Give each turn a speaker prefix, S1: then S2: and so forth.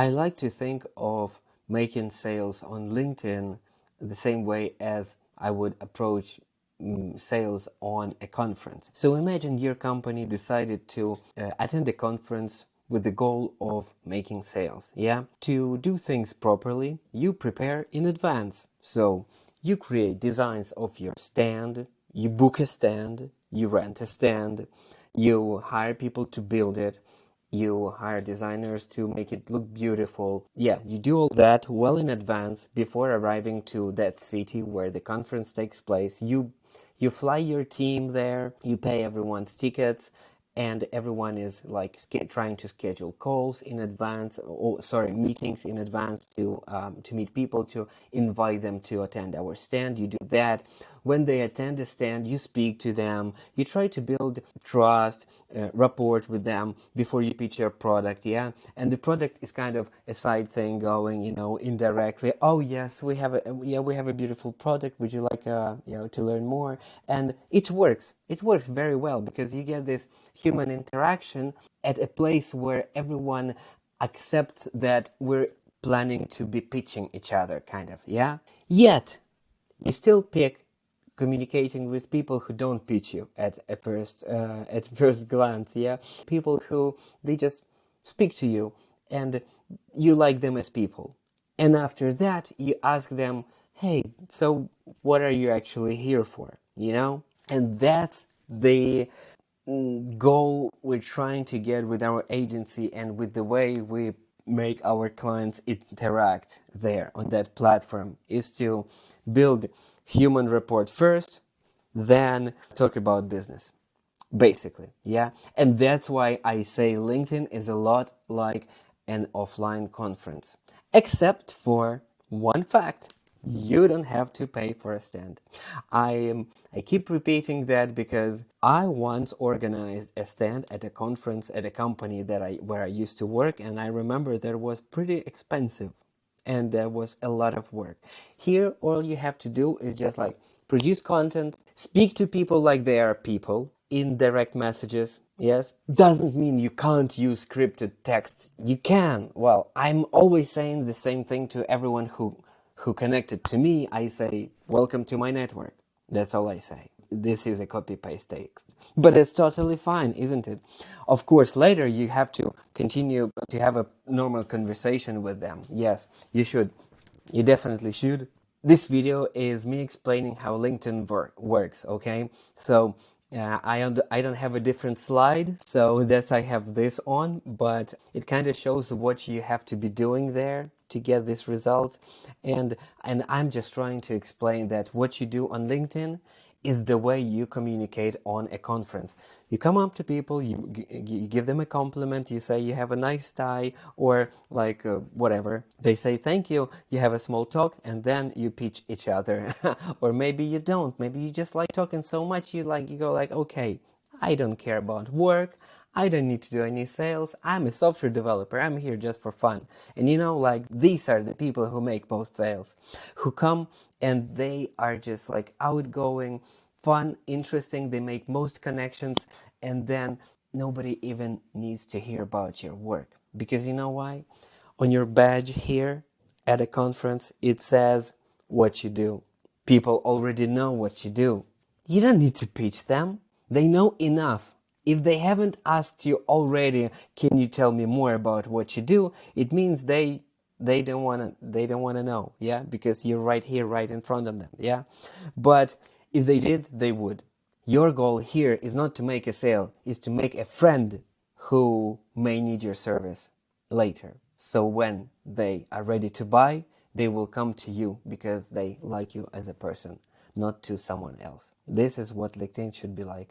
S1: I like to think of making sales on LinkedIn the same way as I would approach sales on a conference. So imagine your company decided to attend a conference with the goal of making sales. Yeah, to do things properly, you prepare in advance. So you create designs of your stand, you book a stand, you rent a stand, you hire people to build it, you hire designers to make it look beautiful. Yeah, you do all that well in advance before arriving to that city where the conference takes place. You fly your team there, you pay everyone's tickets, and everyone is like trying to schedule calls in advance, or sorry, meetings in advance to meet people, to invite them to attend our stand. You do that. When they attend the stand, you speak to them, you try to build trust, rapport with them before you pitch your product. Yeah, and the product is kind of a side thing going, indirectly. Oh yes, we have a beautiful product. Would you like to learn more? And it works. It works very well because you get this human interaction at a place where everyone accepts that we're planning to be pitching each other, kind of. Yeah. Yet you still pick communicating with people who don't pitch you at first glance. Yeah, people who they just speak to you and you like them as people, and after that you ask them, hey, so what are you actually here for, and that's the goal we're trying to get with our agency and with the way we make our clients interact there on that platform, is to build human rapport first, then talk about business, basically. Yeah, and that's why I say LinkedIn is a lot like an offline conference, except for one fact: you don't have to pay for a stand. I keep repeating that because I once organized a stand at a conference at a company where I used to work, and I remember that was pretty expensive and there was a lot of work. Here, all you have to do is just like produce content, speak to people like they are people in direct messages. Yes, doesn't mean you can't use scripted texts. You can. Well, I'm always saying the same thing to everyone who connected to me. I say, welcome to my network. That's all I say. This is a copy-paste text. But it's totally fine, isn't it? Of course, later you have to continue to have a normal conversation with them. Yes, you should. You definitely should. This video is me explaining how LinkedIn works, okay? So I don't have a different slide, so that's I have this on, but it kind of shows what you have to be doing there to get these results. And I'm just trying to explain that what you do on LinkedIn is the way you communicate on a conference. You come up to people, you give them a compliment, you say you have a nice tie, or like whatever. They say thank you, you have a small talk, and then you pitch each other. Or maybe you don't, maybe you just like talking so much you go like, okay, I don't care about work, I don't need to do any sales, I'm a software developer, I'm here just for fun. And like these are the people who make most sales, who come and they are just like outgoing, fun, interesting, they make most connections, and then nobody even needs to hear about your work. Because you know why? On your badge here at a conference, it says what you do. People already know what you do. You don't need to pitch them. They know enough. If they haven't asked you already, can you tell me more about what you do? It means they don't want to know, yeah, because you're right here, right in front of them, yeah. But if they did, they would. Your goal here is not to make a sale, is to make a friend who may need your service later. So when they are ready to buy, they will come to you because they like you as a person, not to someone else. This is what LinkedIn should be like.